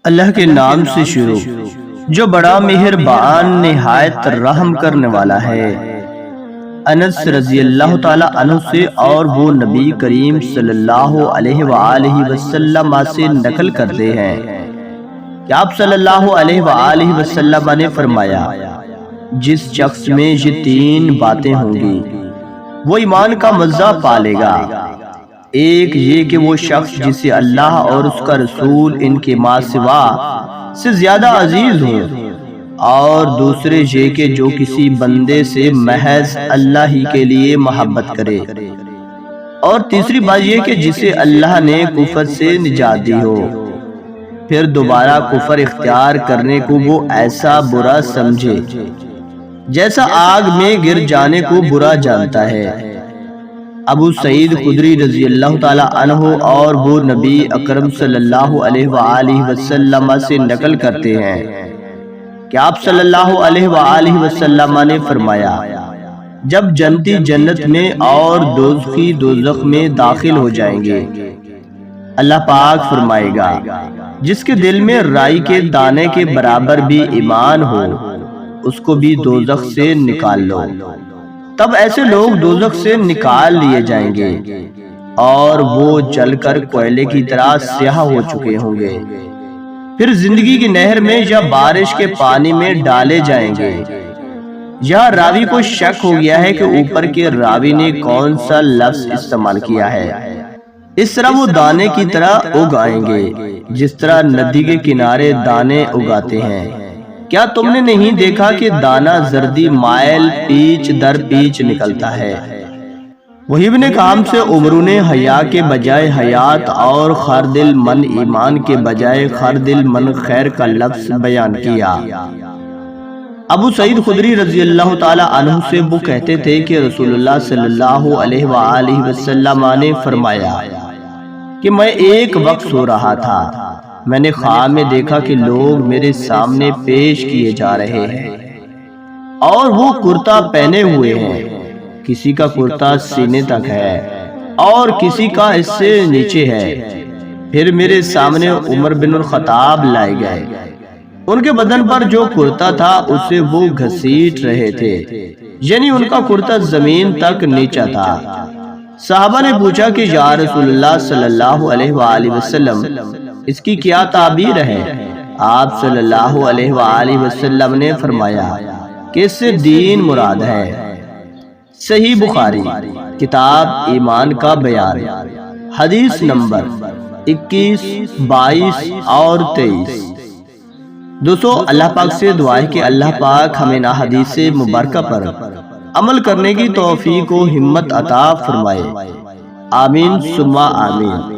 اللہ کے نام سے شروع جو بڑا مہربان نہایت رحم کرنے والا ہے۔ انس رضی اللہ تعالی عنہ سے اور وہ نبی کریم صلی اللہ علیہ وآلہ وسلم سے نقل کرتے ہیں کہ آپ صلی اللہ علیہ وآلہ وسلم نے فرمایا، جس شخص میں یہ تین باتیں ہوں گی وہ ایمان کا مزہ پالے گا۔ ایک یہ کہ وہ شخص جسے اللہ اور اس کا رسول ان کے ماں سوا سے زیادہ عزیز ہو، اور دوسرے یہ کہ جو کسی بندے سے محض اللہ ہی کے لیے محبت کرے، اور تیسری بات یہ کہ جسے اللہ نے کفر سے نجات دی ہو، پھر دوبارہ کفر اختیار کرنے کو وہ ایسا برا سمجھے جیسا آگ میں گر جانے کو برا جانتا ہے۔ ابو سعید خدری رضی اللہ تعالی عنہ اور وہ نبی اکرم صلی اللہ علیہ وآلہ وسلم سے نقل کرتے ہیں کہ آپ صلی اللہ علیہ وآلہ وسلم نے فرمایا، جب جنتی جنت میں اور دوزخی دوزخ میں داخل ہو جائیں گے، اللہ پاک فرمائے گا جس کے دل میں رائی کے دانے کے برابر بھی ایمان ہو اس کو بھی دوزخ سے نکال لو۔ تب ایسے لوگ دوزخ سے نکال لیے جائیں گے اور وہ جل کر کوئلے کی طرح سیاہ ہو چکے ہوں گے، پھر زندگی کی نہر میں یا بارش کے پانی میں ڈالے جائیں گے۔ یہاں راوی کو شک ہو گیا ہے کہ اوپر کے راوی نے کون سا لفظ استعمال کیا ہے۔ اس طرح وہ دانے کی طرح اگ آئیں گے جس طرح ندی کے کنارے دانے اگاتے ہیں۔ کیا تم نے نہیں دیکھا کہ دانہ زردی مائل پیچ در پیچ نکلتا ہے؟ وہیب نے کام سے عمروں نے حیا کے بجائے حیات اور خردل من ایمان کے بجائے خردل من خیر کا لفظ بیان کیا۔ ابو سعید خدری رضی اللہ تعالی عنہ سے وہ کہتے تھے کہ رسول اللہ صلی اللہ علیہ وآلہ وسلم نے فرمایا کہ میں ایک وقت سو رہا تھا، میں نے خواب میں دیکھا کہ لوگ میرے سامنے پیش کیے جا رہے ہیں اور وہ کرتا پہنے ہوئے ہیں، کسی کا کرتا سینے تک ہے اور کسی کا اس سے نیچے ہے۔ پھر میرے سامنے عمر بن الخطاب لائے گئے، ان کے بدن پر جو کرتا تھا اسے وہ گھسیٹ رہے تھے، یعنی ان کا کرتا زمین تک نیچا تھا۔ صحابہ نے پوچھا کہ یا رسول اللہ صلی اللہ علیہ وآلہ وسلم اس کی کیا تعبیر ہے؟ آپ صلی اللہ علیہ وآلہ وسلم نے فرمایا کہ اس سے دین مراد ہے۔ صحیح بخاری کتاب ایمان کا بیان، حدیث نمبر 21، 22 اور 23۔ دوستو، اللہ پاک سے دعا ہے کہ اللہ پاک ہمیں نا حدیث مبارکہ پر عمل کرنے کی توفیق و ہمت عطا فرمائے، آمین ثم آمین۔